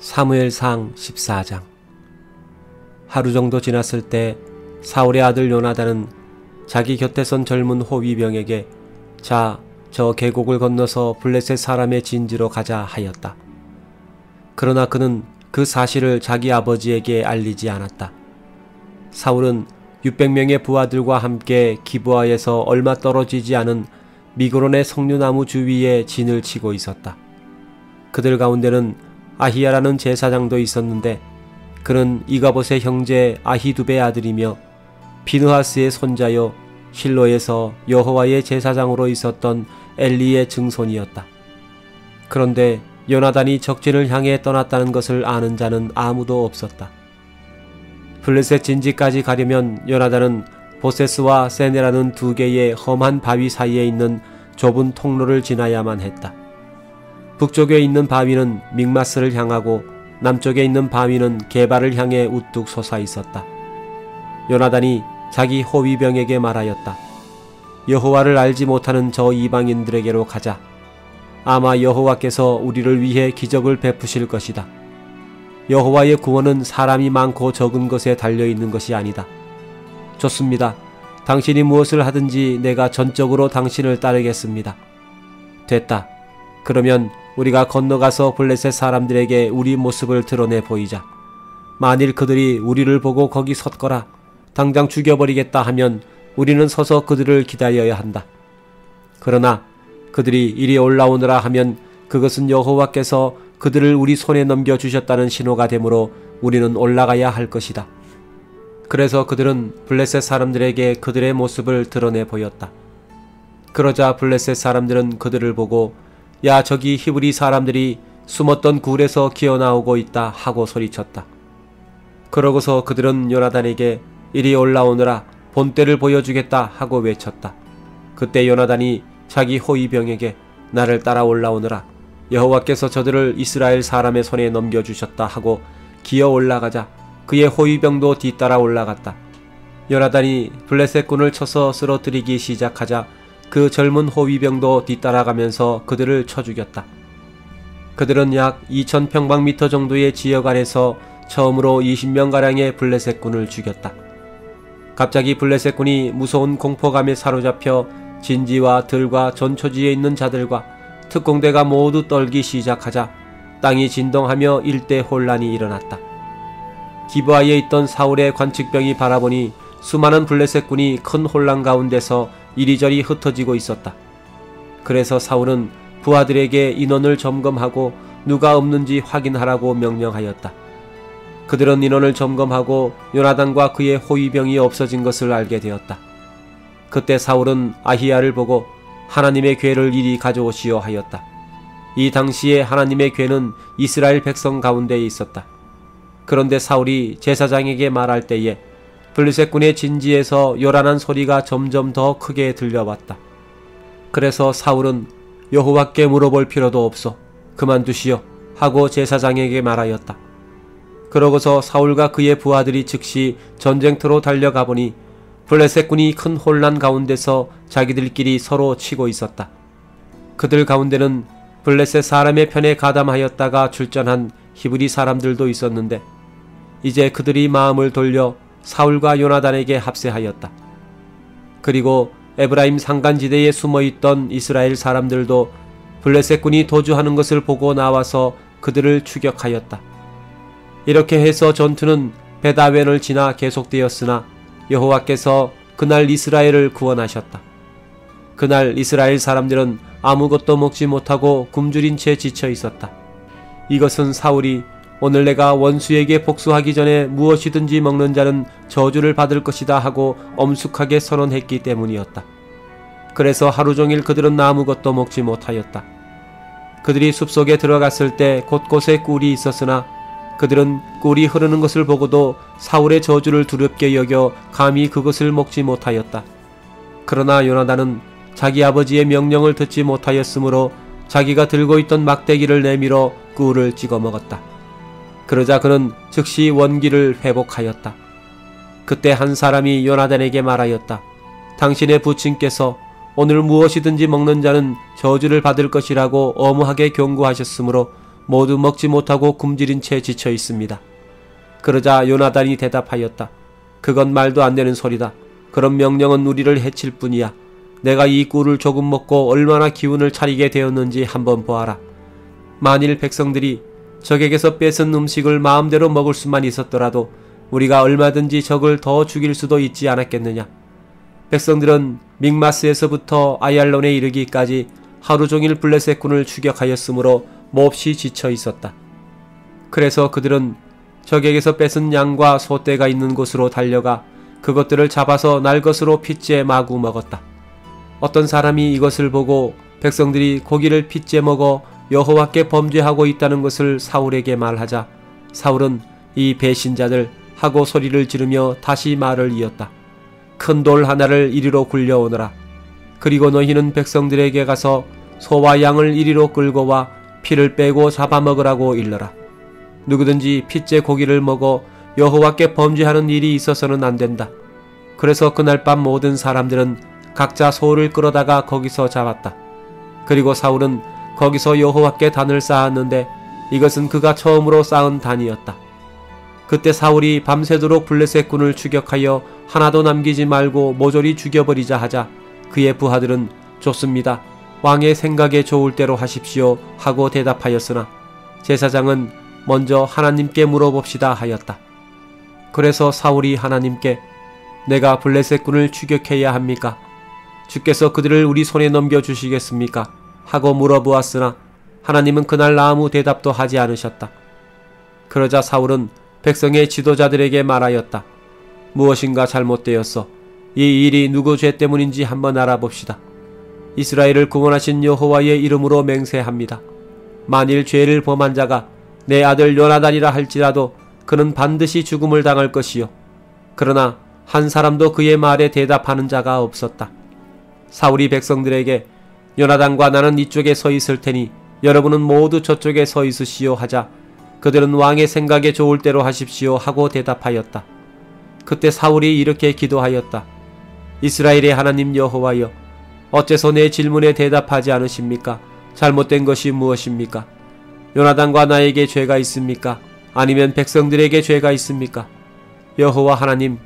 사무엘상 14장. 하루 정도 지났을 때 사울의 아들 요나단은 자기 곁에 선 젊은 호위병에게 자, 저 계곡을 건너서 블레셋 사람의 진지로 가자 하였다. 그러나 그는 그 사실을 자기 아버지에게 알리지 않았다. 사울은 600명의 부하들과 함께 기브아에서 얼마 떨어지지 않은 미그론의 석류나무 주위에 진을 치고 있었다. 그들 가운데는 아히야라는 제사장도 있었는데 그는 이가봇의 형제 아히두베의 아들이며 비느하스의 손자요 실로에서 여호와의 제사장으로 있었던 엘리의 증손이었다. 그런데 요나단이 적진을 향해 떠났다는 것을 아는 자는 아무도 없었다. 블레셋 진지까지 가려면 요나단은 보세스와 세네라는 두 개의 험한 바위 사이에 있는 좁은 통로를 지나야만 했다. 북쪽에 있는 바위는 믹마스를 향하고 남쪽에 있는 바위는 게발을 향해 우뚝 솟아 있었다. 요나단이 자기 호위병에게 말하였다. 여호와를 알지 못하는 저 이방인들에게로 가자. 아마 여호와께서 우리를 위해 기적을 베푸실 것이다. 여호와의 구원은 사람이 많고 적은 것에 달려있는 것이 아니다. 좋습니다. 당신이 무엇을 하든지 내가 전적으로 당신을 따르겠습니다. 됐다. 그러면 우리가 건너가서 블레셋 사람들에게 우리 모습을 드러내 보이자. 만일 그들이 우리를 보고 거기 섰거라 당장 죽여버리겠다 하면 우리는 서서 그들을 기다려야 한다. 그러나 그들이 이리 올라오느라 하면 그것은 여호와께서 그들을 우리 손에 넘겨주셨다는 신호가 되므로 우리는 올라가야 할 것이다. 그래서 그들은 블레셋 사람들에게 그들의 모습을 드러내 보였다. 그러자 블레셋 사람들은 그들을 보고 야, 저기 히브리 사람들이 숨었던 굴에서 기어나오고 있다 하고 소리쳤다. 그러고서 그들은 요나단에게 이리 올라오느라 본때를 보여주겠다 하고 외쳤다. 그때 요나단이 자기 호위병에게 나를 따라 올라오느라 여호와께서 저들을 이스라엘 사람의 손에 넘겨주셨다 하고 기어 올라가자 그의 호위병도 뒤따라 올라갔다. 요나단이 블레셋군을 쳐서 쓰러뜨리기 시작하자 그 젊은 호위병도 뒤따라가면서 그들을 쳐 죽였다. 그들은 약 2000평방미터 정도의 지역 안에서 처음으로 20명가량의 블레셋군을 죽였다. 갑자기 블레셋군이 무서운 공포감에 사로잡혀 진지와 들과 전초지에 있는 자들과 특공대가 모두 떨기 시작하자 땅이 진동하며 일대 혼란이 일어났다. 기브아에 있던 사울의 관측병이 바라보니 수많은 블레셋군이 큰 혼란 가운데서 이리저리 흩어지고 있었다. 그래서 사울은 부하들에게 인원을 점검하고 누가 없는지 확인하라고 명령하였다. 그들은 인원을 점검하고 요나단과 그의 호위병이 없어진 것을 알게 되었다. 그때 사울은 아히야를 보고 하나님의 궤를 이리 가져오시오 하였다. 이 당시에 하나님의 궤는 이스라엘 백성 가운데에 있었다. 그런데 사울이 제사장에게 말할 때에 블레셋군의 진지에서 요란한 소리가 점점 더 크게 들려왔다. 그래서 사울은 여호와께 물어볼 필요도 없어. 그만두시오 하고 제사장에게 말하였다. 그러고서 사울과 그의 부하들이 즉시 전쟁터로 달려가 보니 블레셋군이 큰 혼란 가운데서 자기들끼리 서로 치고 있었다. 그들 가운데는 블레셋 사람의 편에 가담하였다가 출전한 히브리 사람들도 있었는데 이제 그들이 마음을 돌려 사울과 요나단에게 합세하였다. 그리고 에브라임 산간지대에 숨어있던 이스라엘 사람들도 블레셋군이 도주하는 것을 보고 나와서 그들을 추격하였다. 이렇게 해서 전투는 베다웬을 지나 계속되었으나 여호와께서 그날 이스라엘을 구원하셨다. 그날 이스라엘 사람들은 아무것도 먹지 못하고 굶주린 채 지쳐 있었다. 이것은 사울이 오늘 내가 원수에게 복수하기 전에 무엇이든지 먹는 자는 저주를 받을 것이다 하고 엄숙하게 선언했기 때문이었다. 그래서 하루 종일 그들은 아무것도 먹지 못하였다. 그들이 숲속에 들어갔을 때 곳곳에 꿀이 있었으나 그들은 꿀이 흐르는 것을 보고도 사울의 저주를 두렵게 여겨 감히 그것을 먹지 못하였다. 그러나 요나단은 자기 아버지의 명령을 듣지 못하였으므로 자기가 들고 있던 막대기를 내밀어 꿀을 찍어 먹었다. 그러자 그는 즉시 원기를 회복하였다. 그때 한 사람이 요나단에게 말하였다. 당신의 부친께서 오늘 무엇이든지 먹는 자는 저주를 받을 것이라고 엄하게 경고하셨으므로 모두 먹지 못하고 굶주린 채 지쳐 있습니다. 그러자 요나단이 대답하였다. 그건 말도 안 되는 소리다. 그런 명령은 우리를 해칠 뿐이야. 내가 이 꿀을 조금 먹고 얼마나 기운을 차리게 되었는지 한번 보아라. 만일 백성들이 적에게서 뺏은 음식을 마음대로 먹을 수만 있었더라도 우리가 얼마든지 적을 더 죽일 수도 있지 않았겠느냐. 백성들은 믹마스에서부터 아얄론에 이르기까지 하루 종일 블레셋군을 추격하였으므로 몹시 지쳐 있었다. 그래서 그들은 적에게서 뺏은 양과 소떼가 있는 곳으로 달려가 그것들을 잡아서 날 것으로 핏째 마구 먹었다. 어떤 사람이 이것을 보고 백성들이 고기를 핏째 먹어 여호와께 범죄하고 있다는 것을 사울에게 말하자 사울은 이 배신자들 하고 소리를 지르며 다시 말을 이었다. 큰 돌 하나를 이리로 굴려오너라. 그리고 너희는 백성들에게 가서 소와 양을 이리로 끌고 와 피를 빼고 잡아먹으라고 일러라. 누구든지 핏째 고기를 먹어 여호와께 범죄하는 일이 있어서는 안 된다. 그래서 그날 밤 모든 사람들은 각자 소를 끌어다가 거기서 잡았다. 그리고 사울은 거기서 여호와께 단을 쌓았는데 이것은 그가 처음으로 쌓은 단이었다. 그때 사울이 밤새도록 블레셋군을 추격하여 하나도 남기지 말고 모조리 죽여버리자 하자 그의 부하들은 좋습니다. 왕의 생각에 좋을 대로 하십시오 하고 대답하였으나 제사장은 먼저 하나님께 물어봅시다 하였다. 그래서 사울이 하나님께 내가 블레셋군을 추격해야 합니까? 주께서 그들을 우리 손에 넘겨주시겠습니까? 하고 물어보았으나 하나님은 그날 아무 대답도 하지 않으셨다. 그러자 사울은 백성의 지도자들에게 말하였다. 무엇인가 잘못되었어. 이 일이 누구 죄 때문인지 한번 알아봅시다. 이스라엘을 구원하신 여호와의 이름으로 맹세합니다. 만일 죄를 범한 자가 내 아들 요나단이라 할지라도 그는 반드시 죽음을 당할 것이요. 그러나 한 사람도 그의 말에 대답하는 자가 없었다. 사울이 백성들에게 요나단과 나는 이쪽에 서 있을 테니 여러분은 모두 저쪽에 서 있으시오 하자 그들은 왕의 생각에 좋을 대로 하십시오 하고 대답하였다. 그때 사울이 이렇게 기도하였다. 이스라엘의 하나님 여호와여, 어째서 내 질문에 대답하지 않으십니까? 잘못된 것이 무엇입니까? 요나단과 나에게 죄가 있습니까? 아니면 백성들에게 죄가 있습니까? 여호와 하나님,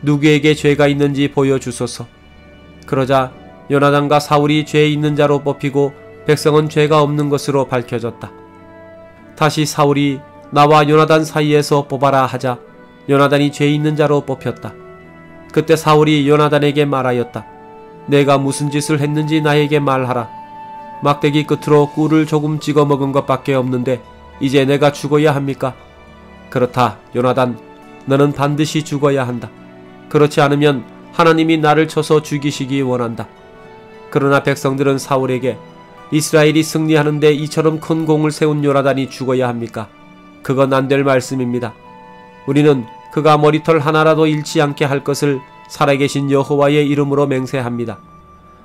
누구에게 죄가 있는지 보여주소서. 그러자 요나단과 사울이 죄 있는 자로 뽑히고 백성은 죄가 없는 것으로 밝혀졌다. 다시 사울이 나와 요나단 사이에서 뽑아라 하자 요나단이 죄 있는 자로 뽑혔다. 그때 사울이 요나단에게 말하였다. 내가 무슨 짓을 했는지 나에게 말하라. 막대기 끝으로 꿀을 조금 찍어 먹은 것밖에 없는데 이제 내가 죽어야 합니까? 그렇다, 요나단. 너는 반드시 죽어야 한다. 그렇지 않으면 하나님이 나를 쳐서 죽이시기 원한다. 그러나 백성들은 사울에게 이스라엘이 승리하는데 이처럼 큰 공을 세운 요나단이 죽어야 합니까? 그건 안 될 말씀입니다. 우리는 그가 머리털 하나라도 잃지 않게 할 것을 살아계신 여호와의 이름으로 맹세합니다.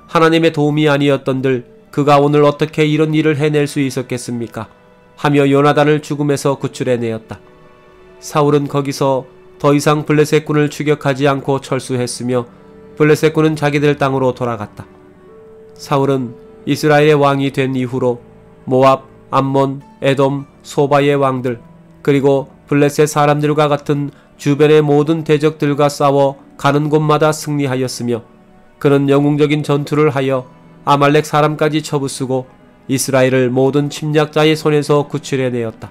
하나님의 도움이 아니었던들 그가 오늘 어떻게 이런 일을 해낼 수 있었겠습니까? 하며 요나단을 죽음에서 구출해내었다. 사울은 거기서 더 이상 블레셋군을 추격하지 않고 철수했으며 블레셋군은 자기들 땅으로 돌아갔다. 사울은 이스라엘의 왕이 된 이후로 모압, 암몬, 에돔, 소바의 왕들 그리고 블레셋 사람들과 같은 주변의 모든 대적들과 싸워 가는 곳마다 승리하였으며 그는 영웅적인 전투를 하여 아말렉 사람까지 쳐부수고 이스라엘을 모든 침략자의 손에서 구출해내었다.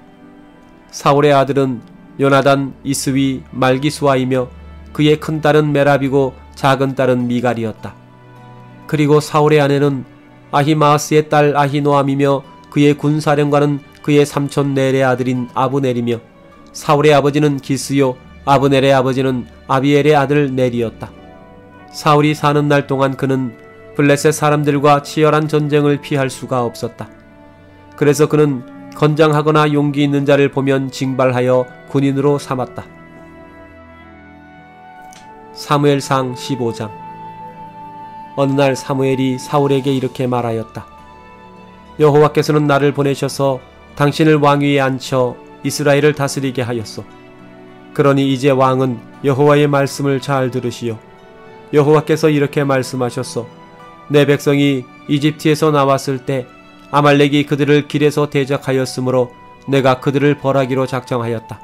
사울의 아들은 요나단, 이스위, 말기수아이며 그의 큰 딸은 메랍이고 작은 딸은 미갈이었다. 그리고 사울의 아내는 아히마아스의 딸 아히노암이며 그의 군사령관은 그의 삼촌 넬의 아들인 아브넬이며 사울의 아버지는 기스요 아브넬의 아버지는 아비엘의 아들 넬이었다. 사울이 사는 날 동안 그는 블레셋 사람들과 치열한 전쟁을 피할 수가 없었다. 그래서 그는 건장하거나 용기 있는 자를 보면 징발하여 군인으로 삼았다. 사무엘상 15장. 어느 날 사무엘이 사울에게 이렇게 말하였다. 여호와께서는 나를 보내셔서 당신을 왕위에 앉혀 이스라엘을 다스리게 하였소. 그러니 이제 왕은 여호와의 말씀을 잘 들으시오. 여호와께서 이렇게 말씀하셨소. 내 백성이 이집트에서 나왔을 때 아말렉이 그들을 길에서 대적하였으므로 내가 그들을 벌하기로 작정하였다.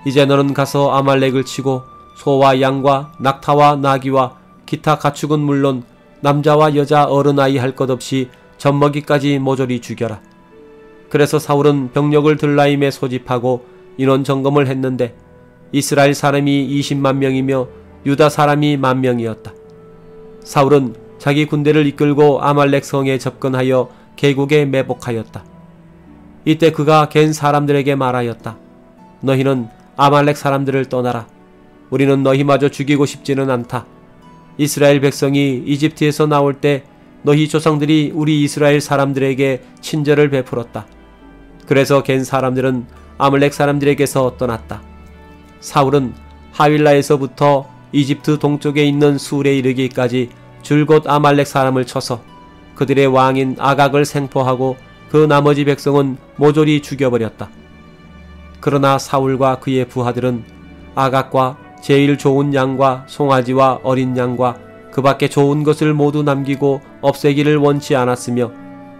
이제 너는 가서 아말렉을 치고 소와 양과 낙타와 나귀와 기타 가축은 물론 남자와 여자 어른아이 할 것 없이 젖먹이까지 모조리 죽여라. 그래서 사울은 병력을 들라임에 소집하고 인원 점검을 했는데 이스라엘 사람이 20만 명이며 유다 사람이 10,000명이었다. 사울은 자기 군대를 이끌고 아말렉 성에 접근하여 계곡에 매복하였다. 이때 그가 겐 사람들에게 말하였다. 너희는 아말렉 사람들을 떠나라. 우리는 너희마저 죽이고 싶지는 않다. 이스라엘 백성이 이집트에서 나올 때 너희 조상들이 우리 이스라엘 사람들에게 친절을 베풀었다. 그래서 겐 사람들은 아말렉 사람들에게서 떠났다. 사울은 하윌라에서부터 이집트 동쪽에 있는 술에 이르기까지 줄곧 아말렉 사람을 쳐서 그들의 왕인 아각을 생포하고 그 나머지 백성은 모조리 죽여버렸다. 그러나 사울과 그의 부하들은 아각과 제일 좋은 양과 송아지와 어린 양과 그 밖에 좋은 것을 모두 남기고 없애기를 원치 않았으며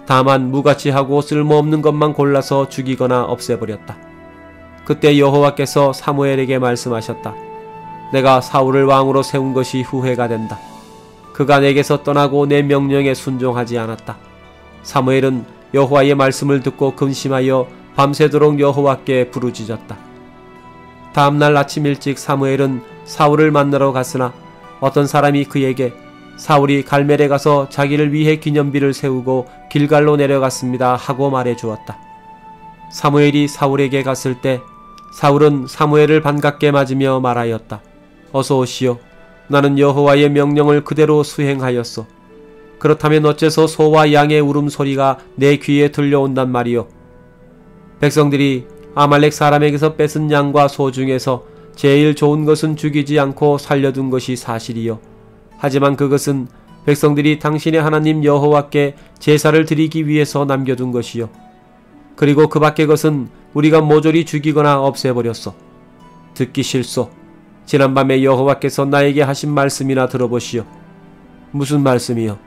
다만 무가치하고 쓸모없는 것만 골라서 죽이거나 없애버렸다. 그때 여호와께서 사무엘에게 말씀하셨다. 내가 사울을 왕으로 세운 것이 후회가 된다. 그가 내게서 떠나고 내 명령에 순종하지 않았다. 사무엘은 여호와의 말씀을 듣고 근심하여 밤새도록 여호와께 부르짖었다. 다음날 아침 일찍 사무엘은 사울을 만나러 갔으나 어떤 사람이 그에게 사울이 갈멜에 가서 자기를 위해 기념비를 세우고 길갈로 내려갔습니다 하고 말해 주었다. 사무엘이 사울에게 갔을 때 사울은 사무엘을 반갑게 맞으며 말하였다. 어서 오시오. 나는 여호와의 명령을 그대로 수행하였소. 그렇다면 어째서 소와 양의 울음소리가 내 귀에 들려온단 말이오. 백성들이 아말렉 사람에게서 뺏은 양과 소 중에서 제일 좋은 것은 죽이지 않고 살려둔 것이 사실이요. 하지만 그것은 백성들이 당신의 하나님 여호와께 제사를 드리기 위해서 남겨둔 것이요. 그리고 그 밖의 것은 우리가 모조리 죽이거나 없애버렸소. 듣기 싫소. 지난밤에 여호와께서 나에게 하신 말씀이나 들어보시오. 무슨 말씀이요?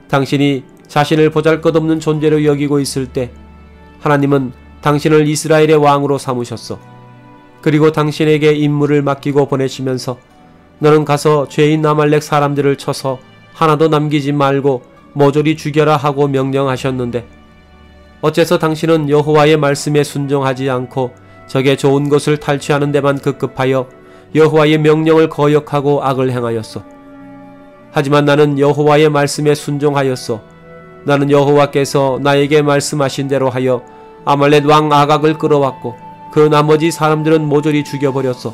당신이 자신을 보잘것없는 존재로 여기고 있을 때 하나님은 당신을 이스라엘의 왕으로 삼으셨소. 그리고 당신에게 임무를 맡기고 보내시면서 너는 가서 죄인 아말렉 사람들을 쳐서 하나도 남기지 말고 모조리 죽여라 하고 명령하셨는데 어째서 당신은 여호와의 말씀에 순종하지 않고 적의 좋은 것을 탈취하는 데만 급급하여 여호와의 명령을 거역하고 악을 행하였소. 하지만 나는 여호와의 말씀에 순종하였소. 나는 여호와께서 나에게 말씀하신 대로 하여 아말렉 왕 아각을 끌어왔고 그 나머지 사람들은 모조리 죽여버렸소.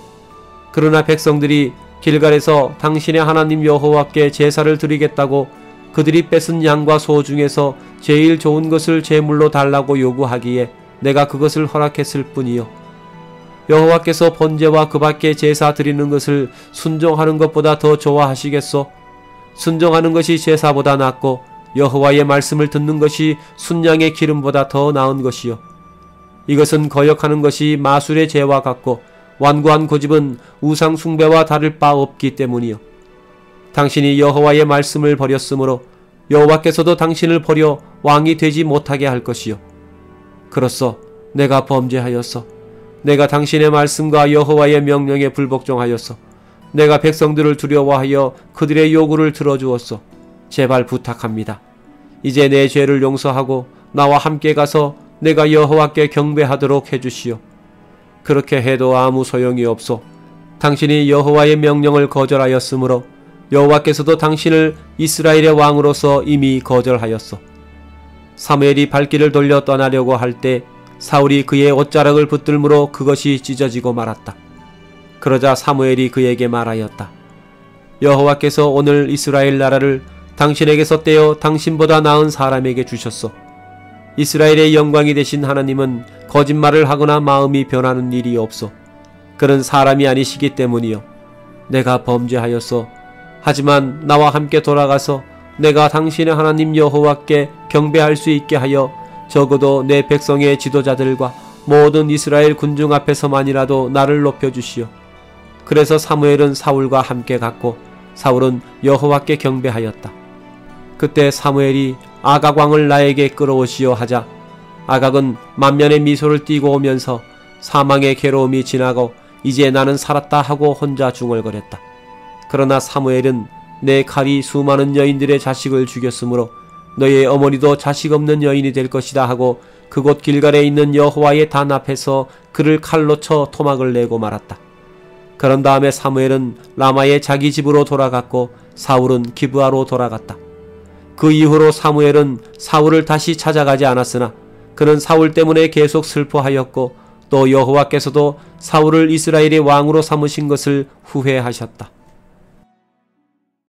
그러나 백성들이 길갈에서 당신의 하나님 여호와께 제사를 드리겠다고 그들이 뺏은 양과 소 중에서 제일 좋은 것을 제물로 달라고 요구하기에 내가 그것을 허락했을 뿐이요. 여호와께서 번제와 그 밖에 제사 드리는 것을 순종하는 것보다 더 좋아하시겠소? 순종하는 것이 제사보다 낫고 여호와의 말씀을 듣는 것이 순양의 기름보다 더 나은 것이요. 이것은 거역하는 것이 마술의 죄와 같고 완고한 고집은 우상 숭배와 다를 바 없기 때문이요. 당신이 여호와의 말씀을 버렸으므로 여호와께서도 당신을 버려 왕이 되지 못하게 할 것이요. 그로써 내가 범죄하였어. 내가 당신의 말씀과 여호와의 명령에 불복종하였어. 내가 백성들을 두려워하여 그들의 요구를 들어주었어. 제발 부탁합니다. 이제 내 죄를 용서하고 나와 함께 가서 내가 여호와께 경배하도록 해주시오. 그렇게 해도 아무 소용이 없소. 당신이 여호와의 명령을 거절하였으므로 여호와께서도 당신을 이스라엘의 왕으로서 이미 거절하였소. 사무엘이 발길을 돌려 떠나려고 할 때 사울이 그의 옷자락을 붙들므로 그것이 찢어지고 말았다. 그러자 사무엘이 그에게 말하였다. 여호와께서 오늘 이스라엘 나라를 당신에게서 떼어 당신보다 나은 사람에게 주셨소. 이스라엘의 영광이 되신 하나님은 거짓말을 하거나 마음이 변하는 일이 없소. 그는 사람이 아니시기 때문이요. 내가 범죄하였소. 하지만 나와 함께 돌아가서 내가 당신의 하나님 여호와께 경배할 수 있게 하여 적어도 내 백성의 지도자들과 모든 이스라엘 군중 앞에서만이라도 나를 높여주시오. 그래서 사무엘은 사울과 함께 갔고 사울은 여호와께 경배하였다. 그때 사무엘이 아각 왕을 나에게 끌어오시오 하자 아각은 만면의 미소를 띠고 오면서 사망의 괴로움이 지나고 이제 나는 살았다 하고 혼자 중얼거렸다. 그러나 사무엘은 내 칼이 수많은 여인들의 자식을 죽였으므로 너의 어머니도 자식 없는 여인이 될 것이다 하고 그곳 길갈에 있는 여호와의 단 앞에서 그를 칼로 쳐 토막을 내고 말았다. 그런 다음에 사무엘은 라마의 자기 집으로 돌아갔고 사울은 기브아로 돌아갔다. 그 이후로 사무엘은 사울을 다시 찾아가지 않았으나 그는 사울 때문에 계속 슬퍼하였고 또 여호와께서도 사울을 이스라엘의 왕으로 삼으신 것을 후회하셨다.